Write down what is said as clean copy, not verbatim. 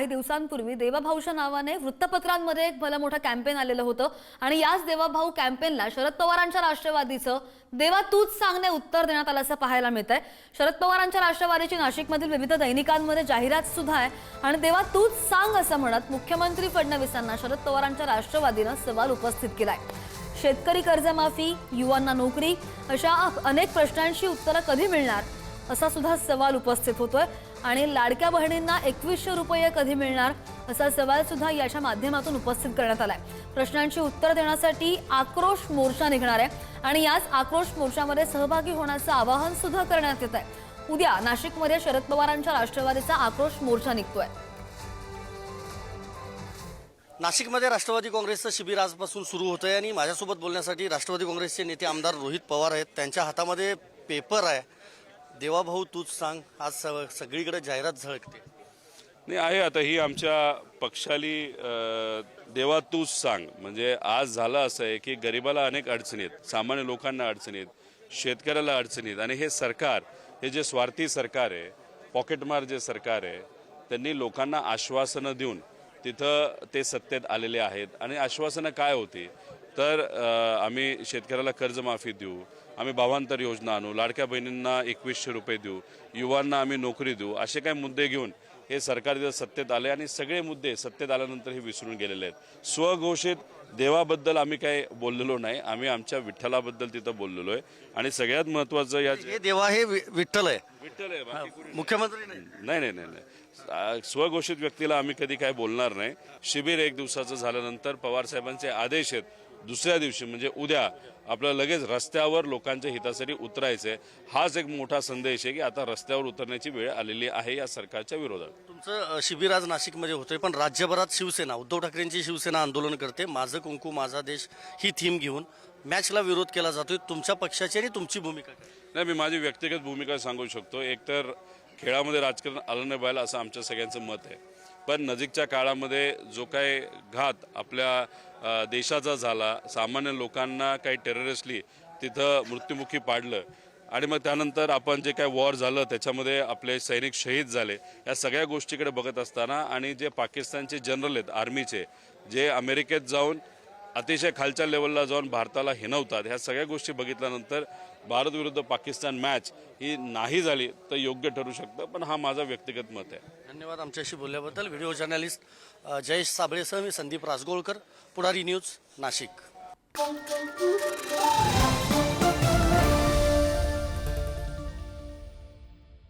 काही दिवसांपूर्वी देवाभाऊच्या नावाने वृत्तपत्रांमध्ये एक भलं मोठं कॅम्पेन आलेलं होतं आणि याच देवाभाऊ कॅम्पेनला शरद पवारांच्या राष्ट्रवादीचं देवा तूच सांगणे उत्तर देण्यात आल्याचं पाहायला मिळतंय। शरद पवारांच्या राष्ट्रवादीची नाशिकमधील विविध दैनिकांमध्ये जाहिरात सुद्धा आहे आणि देवा तूच सांग असं म्हणत मुख्यमंत्री फडणवीसांना शरद पवारांच्या राष्ट्रवादीनं सवाल उपस्थित केलाय। शेतकरी कर्जमाफी, युवांना नोकरी अशा अनेक प्रश्नांची उत्तरं कधी मिळणार असा सुद्धा सवाल उपस्थित होतोय आणि लाडक्या बहिणींना 2100 रुपये कधी मिळणार असा सवाल सुद्धा याच्या माध्यमातून उपस्थित करण्यात आलाय। प्रश्नांची उत्तर देण्यासाठी आक्रोश मोर्चा निघणार आहे आणि याच आक्रोश मोर्चामध्ये सहभागी होण्याचं आवाहन सुद्धा करण्यात येत आहे। उद्या नाशिकमध्ये शरद पवारांच्या राष्ट्रवादीचा आक्रोश मोर्चा निघतोय। नाशिकमध्ये राष्ट्रवादी काँग्रेसचं शिबिर आजपासून सुरू होतंय आणि माझ्यासोबत बोलण्यासाठी राष्ट्रवादी काँग्रेसचे नेते आमदार रोहित पवार आहेत। त्यांच्या हातामध्ये पेपर आहे, देवाभाऊ तूच सांग। आज सगळीकडे जाहिरात झळकते। नाही आहे, आता ही आमच्या पक्षाली देवा तूच सांग म्हणजे आज झालं असं आहे की गरिबाला अनेक अडचणी आहेत, सामान्य लोकांना अडचणी आहेत, शेतकऱ्याला अडचणी आहेत आणि हे सरकार, हे जे स्वार्थी सरकार आहे, पॉकेटमार जे सरकार आहे, त्यांनी लोकांना आश्वासनं देऊन तिथं ते सत्तेत आलेले आहेत। आणि आश्वासनं काय होती तर आम्ही शेतकऱ्याला कर्जमाफी देऊ, आम्ही भावांतर योजना आणू, लाडक्या बहिणींना 2100 रुपये देऊ, युवांना आम्ही नोकरी देऊ, असे काही मुद्दे घेऊन हे सरकार तिथं सत्तेत आले आणि सगळे मुद्दे सत्तेत आल्यानंतर हे विसरून गेलेले आहेत। स्वघोषित देवाबद्दल आम्ही काही बोललेलो नाही, आम्ही आमच्या विठ्ठलाबद्दल तिथं बोललेलो आहे। आणि सगळ्यात महत्त्वाचं हे देवा हे विठ्ठल आहे, विठ्ठल आहे, बाकी कोणी मुख्यमंत्री नाही। नाही नाही नाही नाही, स्वघोषित व्यक्तीला आम्ही कधी काय बोलणार नाही। शिबिर 1 दिवसाचं झाल्यानंतर पवार साहेबांचे आदेश आहेत, दुसऱ्या दिवशी म्हणजे उद्या आपल्याला लगेच रस्त्यावर लोकांच्या हितासाठी उतरायचंय। हाच एक मोठा संदेश आहे की आता रस्त्यावर उतरण्याची वेळ आलेली आहे या सरकारच्या विरोधात। तुमचं शिबिर आज नाशिकमध्ये होतंय, पण राज्यभरात शिवसेना, उद्धव ठाकरेंची शिवसेना आंदोलन करते। माझं कुंकू माझा देश ही थीम घेऊन मॅचला विरोध केला जातोय। तुमच्या पक्षाची आणि तुमची भूमिका काय? नाही, मी माझी व्यक्तिगत भूमिका सांगू शकतो। एकतर खेळामध्ये राजकारण आलं नाही पाहिलं असं आमच्या सगळ्यांचं मत आहे, पण नजीकच्या काळामध्ये जो काही घात आपल्या देशाचा झाला, सामान्य लोकांना काही टेररिस्टली तिथं मृत्युमुखी पाडलं आणि मग त्यानंतर आपण जे काय वॉर झालं त्याच्यामध्ये आपले सैनिक शहीद झाले, या सगळ्या गोष्टीकडे बघत असताना आणि जे पाकिस्तानचे जनरल आहेत आर्मीचे, जे अमेरिकेत जाऊन अतिशय खालच्या लेवलला जाऊन भारताला हिणवतात, ह्या सगळ्या गोष्टी बघितल्यानंतर भारत विरुद्ध पाकिस्तान मॅच ही नाही झाली तर योग्य ठरू शकतं, पण हा माझा व्यक्तिगत मत आहे। धन्यवाद आमच्याशी बोलल्याबद्दल। व्हिडिओ जर्नलिस्ट जयेश साबळेसह मी संदीप राजगोळकर, पुढारी न्यूज, नाशिक।